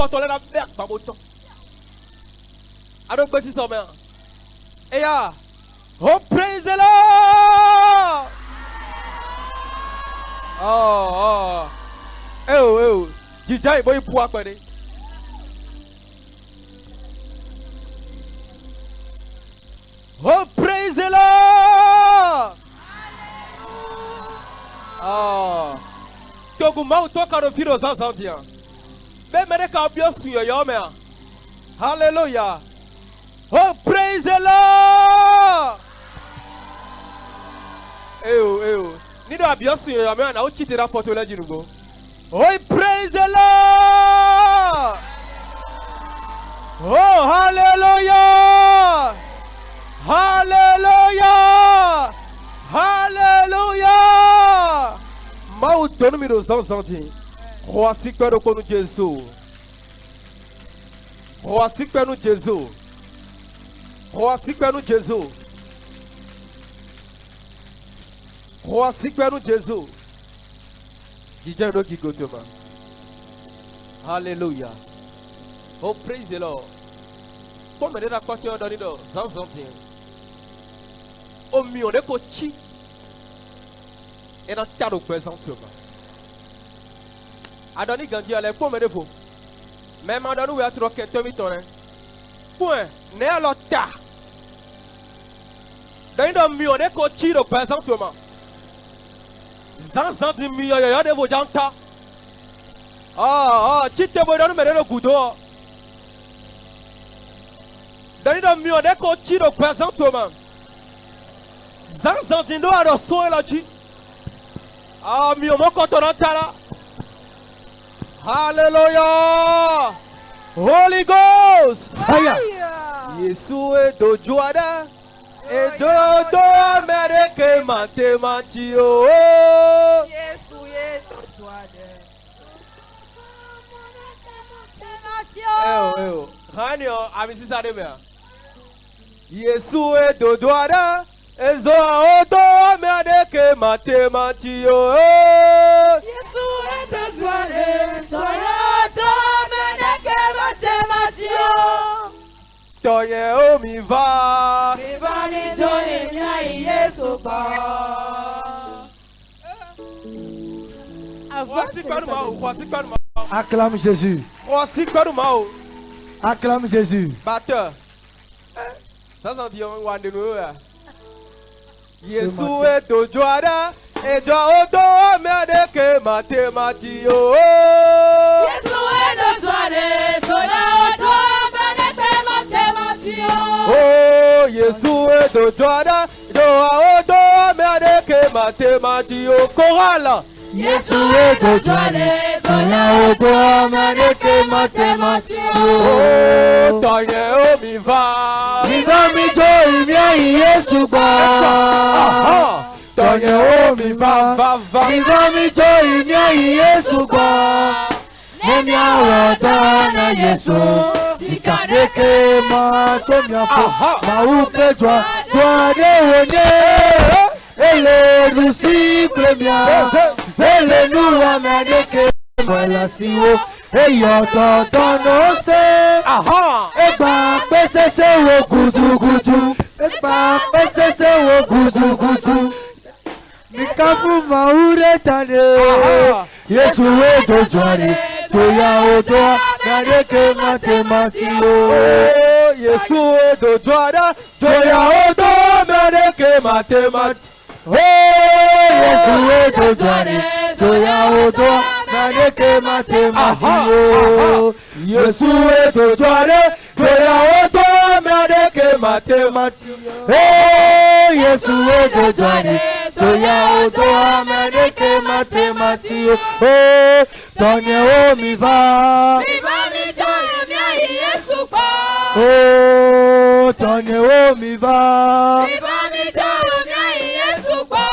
Oh, praise the Lord! Oh. Jijai boy puak bani. Oh, praise the Lord! Oh. Togu mau toka no firo zanzantia. Be mereka abiosu yo me. Hallelujah. Oh, praise the Lord! Nido abiosu yo me na uchitira photo la jinugo. Oh, praise the Lord! Oh, hallelujah! Hallelujah! Hallelujah! Mau dono mi do zanzanti. Roi sikpe do konu Jésus. Roi sikpe no Jésus. Roi sikpe no Jésus. Roi sikpe no Jésus. DJ do gigotoma. Hallelujah. Oh, praise the Lord. Comme on est d'accord que on donne do zanzanti. O mi on est cochi. Et dans ta représentement. Adoni Gandhi a les pommes de faux. Même Adoni ou à trop qu'un tomiton. Point. Né à l'autre. Dans le mion est cochi représentement. Zanzan de mion y'a de vos janta. Tu te vois dans le goudo. Dans le mion est cochi représentement. Zanzan de nous à le soin là-dessus. Mion mon cotonantala. Hallelujah! Holy Ghost! Fire! Yesu e dojuada, e dodo Amerike matematio. Yesu e dojuada. Hanyo, amisisa de mea. Yesu e dojuada, e zodo Amerike matematio. Yesu e dojuada, zodo Amerike matematio. Toye o mi va. Mi va ni joye ni Yesu ba. Acclame Jésus. Acclame Jésus. Batteur. Ça s'en dit on de nous. Yesu e dojuada, e odo Amerike matematio. Yesu e dojuada, zodo Amerike matematio. Oh, Yesu e dojuada, odo Amerike matematio. Chorale. Yesu e dojuada, zodo Amerike matematio. Oh, Toye o mi va. Mi va mi joy mi Yesu ba. Toye o mi va. Mi va mi joy mi Yesu ba. Nemi awata na Yesu. Tikadeke ma to mi apo. Ma upe jwa de wone. Ele rusi premia. Ele nu amedeke mola siwo. Eyo to no se. Egba pese se wo gudu. Egba pese se wo gudu. Mikafu maure tane. Yesu we dojuare. Toya odo nadeke matematio. Yesu e dojuada, toya odo nadeke matematio. Yesu we dojuare. Toya odo nadeke matematio. Yesu e dojuare, toya odo nadeke matematio. Yesu we dojuare. Toya odo nadeke matematio. Tonye o mi va. Mi va mi joye mi Yesu ba. Tonye o mi va. Mi va mi joye mi Yesu ba.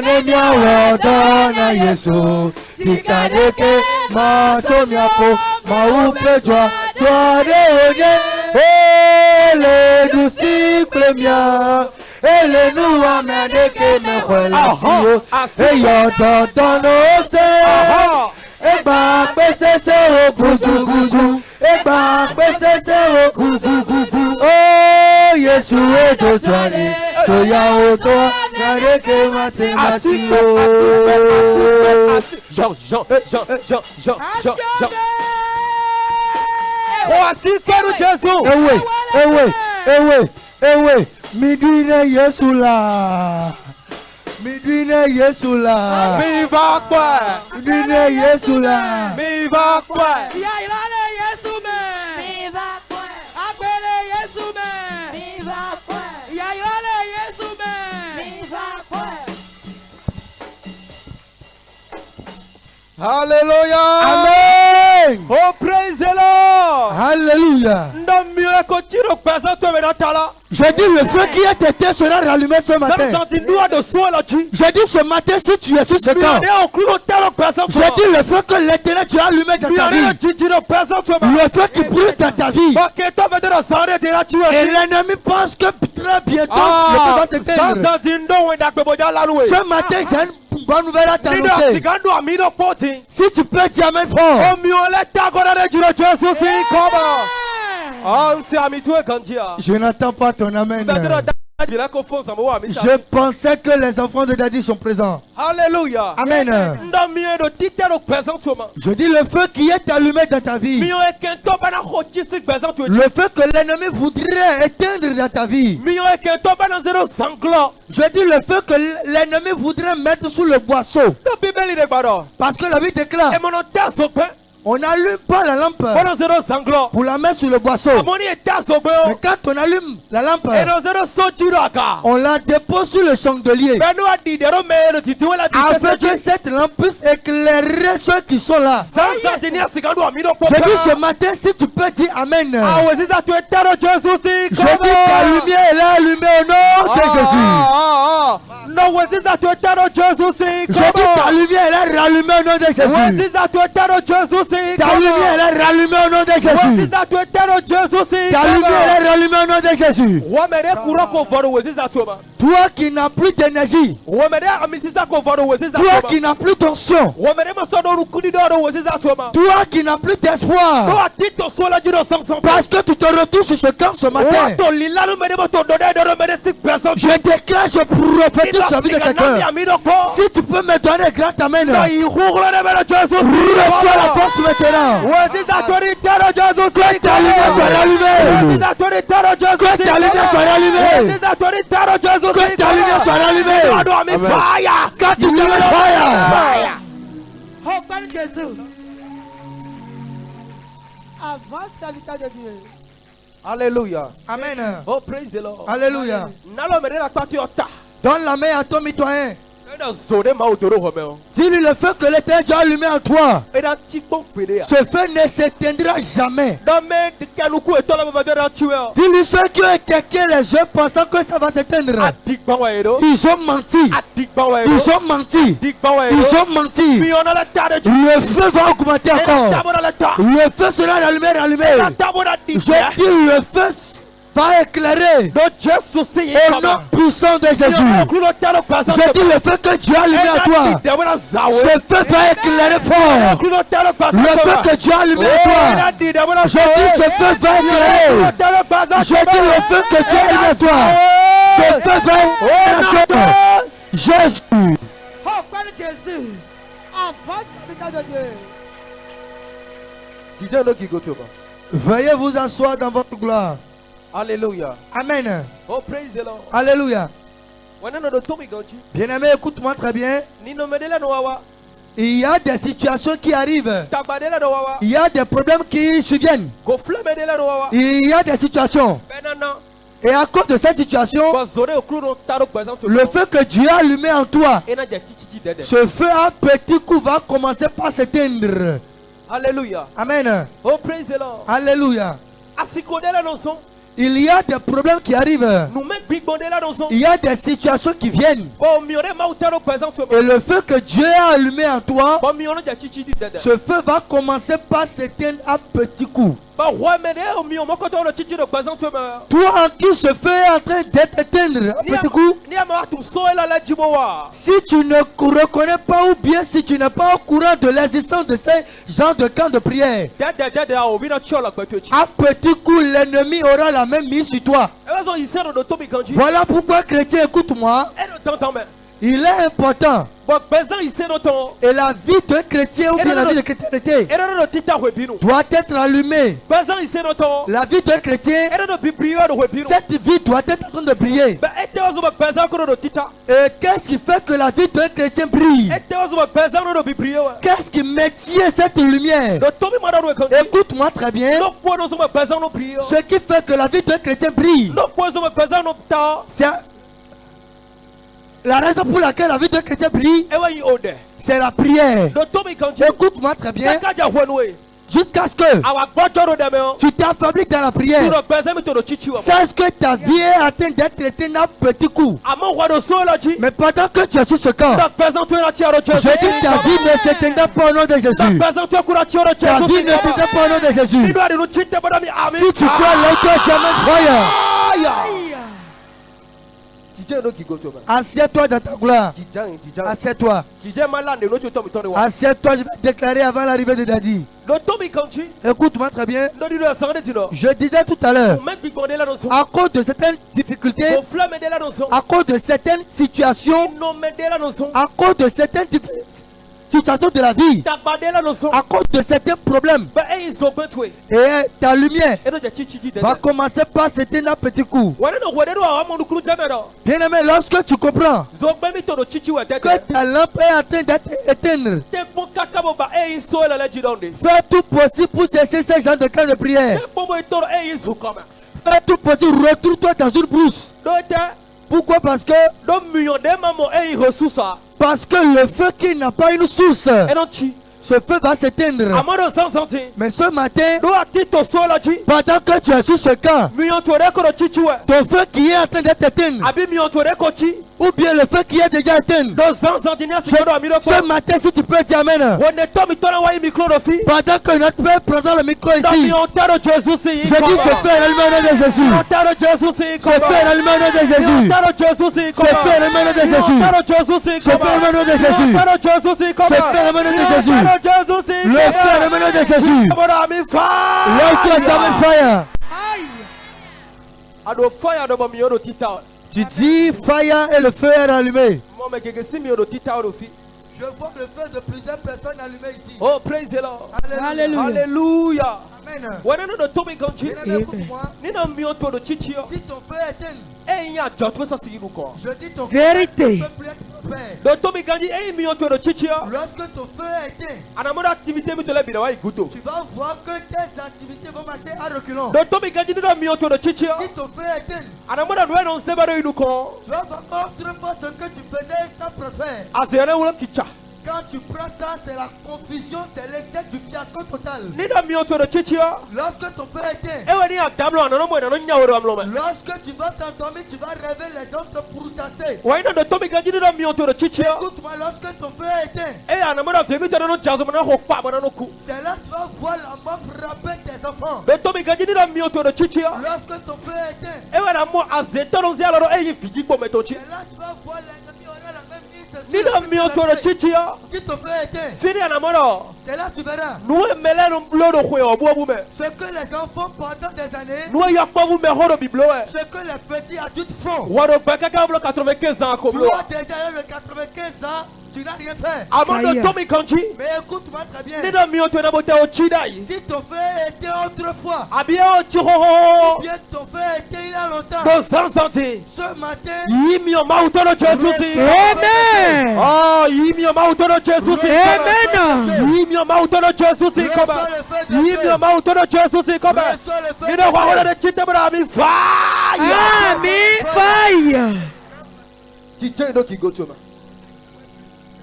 Nemi awodo na Yesu. Tikadeke ma to mi apo. Ma upe jwa de onye. Ele du si premia. Ele nu amedeke me kwela siyo. Eyo dodo no se. Egba pesese o gudu gudu. Egba pesese o gudu gudu. Oh Yesu edo twani. Soya oto nareke mate mati o. Jean. Oh, assim quero Jesus. Ewe. Midwina Yesu la. Midwina Yesu la. Mi va quoi? Midwina Yesu la. Mi va quoi? Hallelujah. Amen. Oh, praise the Lord. Alléluia. Je dis le feu qui est éteint sera rallumé ce matin. Je dis ce matin si tu es sur ce camp. Je dis le feu que l'Éternel tu as allumé dans ta vie. Le feu qui brûle dans ta vie. Et l'ennemi pense que très bientôt le feu va s'éteindre. Ce matin j'ai une bonne nouvelle à t'annoncer. Si tu peux dire amen fort. Je n'attends pas ton amen. Je pensais que les enfants de Daddy sont présents. Alléluia. Amen. Je dis le feu qui est allumé dans ta vie. Le feu que l'ennemi voudrait éteindre dans ta vie. Je dis le feu que l'ennemi voudrait mettre sous le boisseau. Parce que la Bible déclare: on n'allume pas la lampe pour la mettre sur le boisseau. Mais quand on allume la lampe, on la dépose sur le chandelier afin que cette lampe puisse éclairer ceux qui sont là. Je dis ce matin, si tu peux dire amen. Je dis ta lumière est là allumée au nom de Jésus. Je dis ta lumière est là rallumée au nom de Jésus. Ta lumière est rallumée au nom de Jésus. Ta lumière est rallumée au nom de Jésus. Toi qui n'as plus d'énergie, toi qui n'as plus d'onction, toi qui n'as plus d'espoir, parce que tu te retrouves sur ce camp ce matin, je déclare, je prophétise sur la vie de quelqu'un. Si tu peux me donner un grand amen, reçois la force maintenant. Que ta lumière soit rallumée. Que ta lumière soit rallumée. Que ta lumière soit rallumée. Quand tu te mets fire. Avance ta victoire de Dieu. Alléluia. Amen. Oh, praise the Lord. Alléluia. Donne la main à ton mitoyen. Dis-lui le feu que l'Éternel a allumé en toi. Ce feu ne s'éteindra jamais. Dis-lui ceux qui ont écarté les yeux pensant que ça va s'éteindre. Ils ont menti. Ils ont menti. Ils ont menti. Le feu va augmenter encore. Le feu sera allumé. Je dis le feu va éclairer au nom puissant de Jésus. Je dis le feu que Dieu a allumé à toi. Ce feu va éclairer fort. Le feu que Dieu a allumé à toi. Je dis ce feu va éclairer. Je dis le feu que Dieu a allumé à toi. Ce feu va éclairer. Jésus. Veuillez vous asseoir dans votre gloire. Alléluia. Amen. Oh, praise the Lord. Alléluia. Bien-aimé, écoute-moi très bien. Il y a des situations qui arrivent. Il y a des problèmes qui surviennent. Il y a des situations. Et à cause de cette situation, le feu que Dieu a allumé en toi, ce feu à petit coup va commencer par s'éteindre. Alléluia. Amen. Oh, praise the Lord. Alléluia. Il y a des problèmes qui arrivent. Il y a des situations qui viennent. Et le feu que Dieu a allumé en toi, ce feu va commencer par s'éteindre à petits coups. Toi en qui ce feu est en train d'être éteindre, un petit coup. Si tu ne reconnais pas ou bien si tu n'es pas au courant de l'existence de ces genres de camps de prière, un petit coup, l'ennemi aura la même mise sur toi. Voilà pourquoi, chrétien, écoute-moi. Il est important. Et la vie d'un chrétien ou bien la vie de chrétienté doit être allumée. La vie d'un chrétien, cette vie doit être en train de briller. Et qu'est-ce qui fait que la vie d'un chrétien brille? Qu'est-ce qui maintient cette lumière? Écoute-moi très bien. Ce qui fait que la vie d'un chrétien brille, c'est la raison pour laquelle la vie d'un chrétien brille, c'est la prière. Écoute-moi très bien. Jusqu'à ce que tu t'affaiblis dans la prière. Sache que ta vie est en train d'être traitée d'un petit coup. Mais pendant que tu es sur ce camp, je dis ta vie ne s'éteindra pas au nom de Jésus. Ta vie ne s'éteindra pas au nom de Jésus. Si tu crois là que tu amènes fire. Assieds-toi dans ta gloire. Assieds-toi. Assieds-toi, je vais déclarer avant l'arrivée de Daddy. Écoute-moi très bien. Je disais tout à l'heure, à cause de certaines difficultés, à cause de certaines situations, à cause de certaines situations de la vie, à cause de certains problèmes, et ta lumière va commencer par s'éteindre un petit coup. Bien aimé, lorsque tu comprends que ta lampe est en train d'être éteinte, fais tout possible pour cesser ces gens de camp de prière. Fais tout possible, retrouve-toi dans une brousse. Pourquoi? Parce que le feu qui n'a pas une source, ce feu va s'éteindre. Mais ce matin, pendant que tu es sur ce camp, ton feu qui est en train d'être éteint, ou bien le feu qui est déjà éteint, ce matin, si tu peux dire amen, pendant que notre Père prendra le micro ici, je dis ce feu est allumé au nom de Jésus. Ce feu est allumé au nom de Jésus. Ce feu est allumé au nom de Jésus. Ce feu est allumé au nom de Jésus. Ce feu est allumé au nom de Jésus. Le feu est allumé au nom de Jésus. Lord, tu as fire. Tu dis fire et le feu est allumé. Je vois le feu de plusieurs personnes allumées ici. Oh, praise the Lord. Alléluia. Alléluia. Amen. Si ton feu est éteint, je dis ton feu Vérité. ne peut plus être prospère. Lorsque ton feu est éteint, tu vas voir que tes activités vont marcher à reculons. Si ton feu est éteint, tu vas voir autrefois ce que tu faisais sans prospère. Quand tu prends ça, c'est la confusion, c'est l'excès du fiasco total. Lorsque ton feu est éteint, lorsque tu vas t'endormir, tu vas rêver les gens te pourchasser. Écoute-moi, lorsque ton feu est éteint, c'est là que tu vas voir la mort frapper tes enfants. Lorsque ton feu est éteint, c'est là que tu vas voir l'ennemi aura la même mise sur si ton feu est éteint, c'est là que tu verras ce que les enfants pendant des années, ce que les petits adultes font. Toi déjà le 95 ans, tu n'as rien fait. Mais écoute-moi très bien. Si ton feu était autrefois, ou bien ton feu était il y a longtemps, ce matin,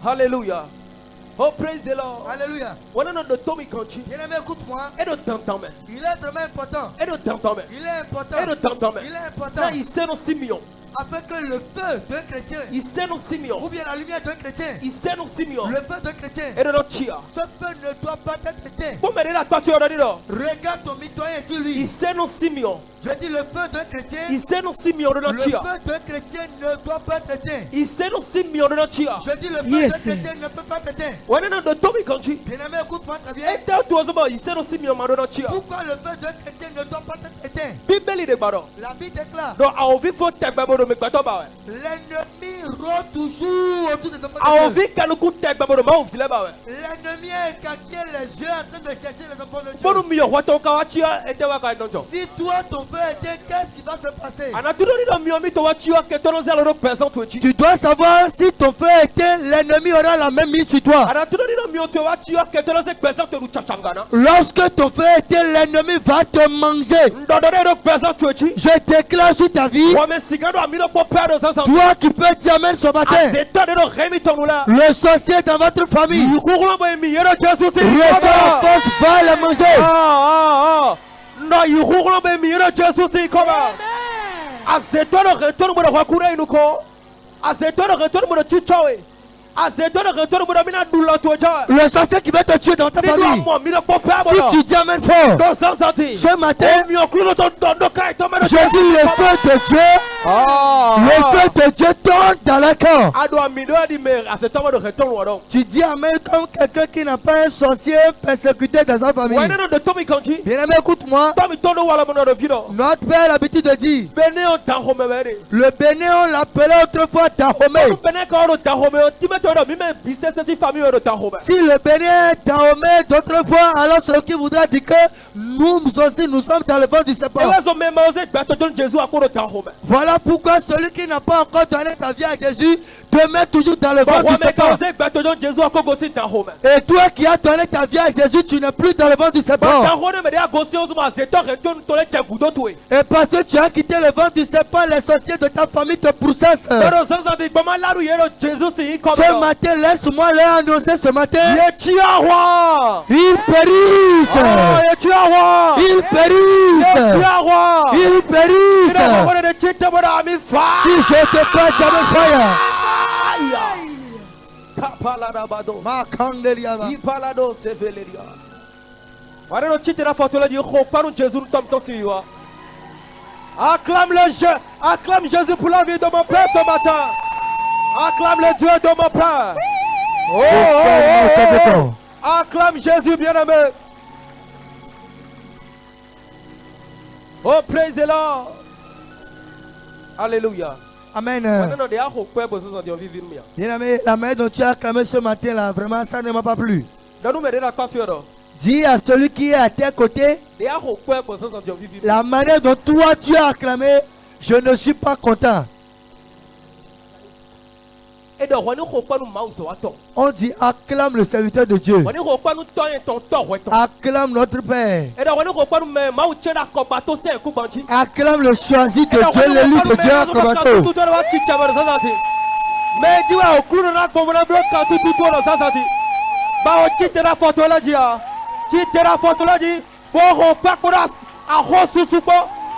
Hallelujah. Oh, praise the Lord. Alléluia. Bien-aimé, écoute-moi. Il est vraiment important. Il est important. Il est important. afin que le feu d'un chrétien Iseno Simeon. ou bien la lumière d'un chrétien, Iseno Simeon. le feu d'un chrétien, Et de notre chia. ce feu ne doit pas être éteint. Pour me dire la toi tu as dit là. Regarde ton mitoyen et dis-lui. Iseno Simeon. Je dis le feu d'un chrétien. Iseno Simeon de Le notre feu chia. d'un chrétien ne doit pas être éteint. Iseno Simeon de notre chia. Je dis le feu Yes. d'un chrétien ne peut pas être éteint. Ouais non de Tommy Kanji. Bien-aimé, écoute-moi très bien. Et t'as tout autrement Iseno Simeon de notre chia. Pourquoi le feu d'un chrétien ne doit pas être éteint? Bible de baro. La Bible déclare. Donc a envie faut te baboro me kwato ba. L'ennemi rôde toujours autour des enfants A de Dieu. envie kanu ku te baboro ma ouf le ba. L'ennemi est caché les yeux en train de chercher les enfants de Bonu Dieu. mi yo wato ka wa chia et te wa ka donjo. Si toi ton feu est éteint, qu'est-ce qui va se passer? Ana tu do mi mi to wa chia ke tono zelo ro person to chi. Tu dois savoir si ton feu est éteint, l'ennemi aura la même mise sur toi. Ana tu do mi to wa chia ke tono ze person to ru chachangana. Lorsque ton feu est éteint, l'ennemi va te manger. Ndodore ro person to chi. Je déclare sur ta vie, Wa me sigado ami no po père de ça. toi qui peux dire amen ce matin, C'est toi de ro remi to la. le sorcier dans votre famille, Yukuru bo mi yero Jésus c'est. reçoit la force, va le manger. Non, yukuru bo mi yero Jésus c'est comment? Azeto no retorno bo kwa kura inuko. Azeto no retorno bo chichowe. Azeto no retorno bo mina dula to ja. Le sorcier qui va te tuer dans ta famille, si tu dis amen fort, ce matin, je dis le feu de Dieu, le feu de Dieu tombe dans le camp. Tu dis amen comme quelqu'un qui n'a pas un sorcier persécuté dans sa famille. Bien-aimé, écoute-moi. Notre père a l'habitude de dire, le béné on l'appelait autrefois Dahomey. Si le béni est Dahomey d'autrefois, alors celui qui voudra dire que nous aussi nous sommes dans le ventre du serpent. Voilà pourquoi celui qui n'a pas encore donné sa vie à Jésus demeure toujours dans le ventre du serpent. Et toi qui as donné ta vie à Jésus, tu n'es plus dans le ventre du serpent. Et parce que tu as quitté le ventre du serpent, les sorciers de ta famille te pourchassent. Ce matin, laisse-moi leur annoncer ce matin. Ils périssent. Ils périssent. Ils périssent. Si je te prends, jamais fire. Makandeliaba. Acclame Jésus pour la vie de mon père ce matin. Acclame le Dieu de mon père. Acclame Jésus bien-aimé. Oh, praise the Lord. Alléluia. Amen. Bien-aimé, la main dont tu as acclamé ce matin là, vraiment ça ne m'a pas plu. Dis à celui qui est à tes côtés, la manière dont toi tu as acclamé, je ne suis pas content. On dit acclame le serviteur de Dieu. Acclame notre Père. Acclame le choisi de Dieu, l'élu de Dieu à Kobato.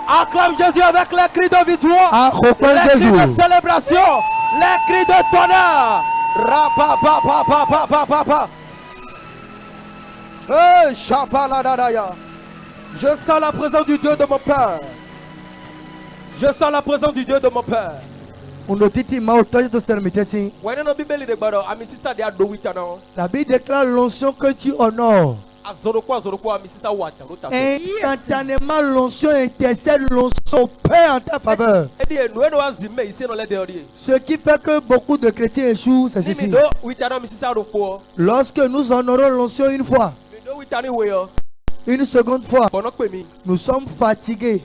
Acclame Jésus avec les cris de victoire, les cris de célébration, les cris de tonnerre. Hey, Shapaladadaya. Je sens la présence du Dieu de mon Père. Je sens la présence du Dieu de mon Père. La Bible déclare l'onction que tu honores. Instantanément, l'onction intercède, l'onction paie en ta faveur. Ce qui fait que beaucoup de chrétiens échouent, c'est ceci. Lorsque nous honorons l'onction une fois, une seconde fois, nous sommes fatigués.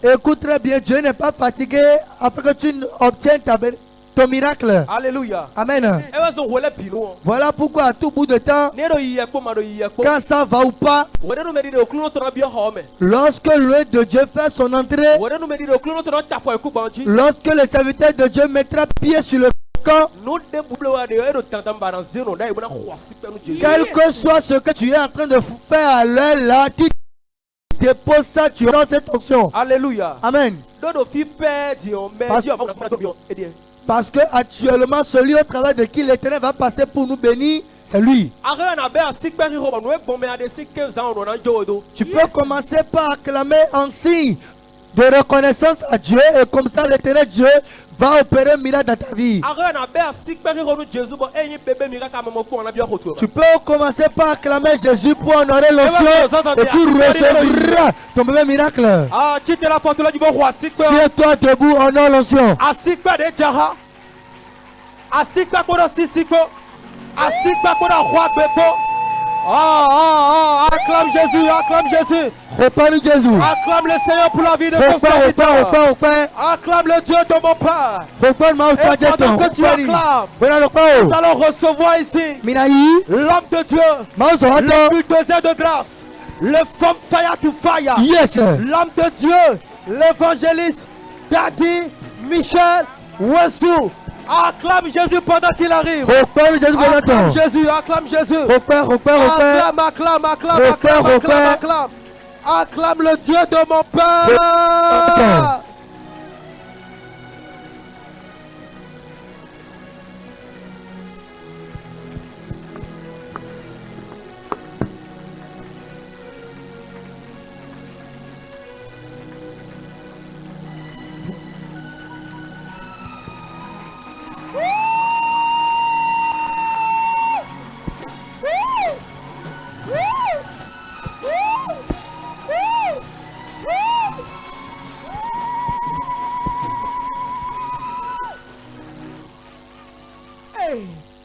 Écoute très bien, Dieu n'est pas fatigué afin que tu obtiennes ton miracle. Alléluia. Amen. Voilà pourquoi à tout bout de temps, quand ça va ou pas, lorsque l'œil de Dieu fait son entrée, lorsque le serviteur de Dieu mettra pied sur le camp, quel que soit ce que tu es en train de faire à l'heure là, tu déposes ça, tu rends cette onction. Alléluia. Amen. Parce que actuellement, celui au travail de qui l'Éternel va passer pour nous bénir, c'est lui. Tu peux commencer par acclamer en signe de reconnaissance à Dieu et comme ça l'Éternel Dieu va opérer un miracle dans ta vie. Tu peux commencer par acclamer Jésus pour honorer l'onction et tu recevras ton même miracle. Tiens-toi debout, honore l'onction. Acclame Jésus, acclame Jésus. Repars Jésus. Acclame le Seigneur pour la vie de ton serviteur. Acclame le Dieu de mon Père. Et pendant que tu acclames, nous allons recevoir ici l'homme de Dieu, le bulldozer de grâce, le femme fire to fire, l'homme de Dieu, l'évangéliste Daddy Michel Wessou. Acclame Jésus pendant qu'il arrive. Acclame Jésus, acclame Jésus. Acclame. Acclame le Dieu de mon Père.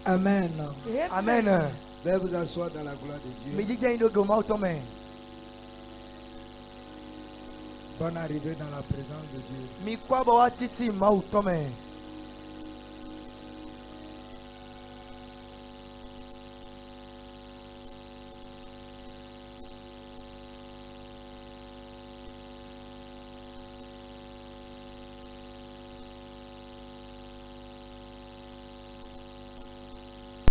Amen. Amen. Veuillez vous asseoir dans la gloire de Dieu. Bonne arrivée dans la présence de Dieu.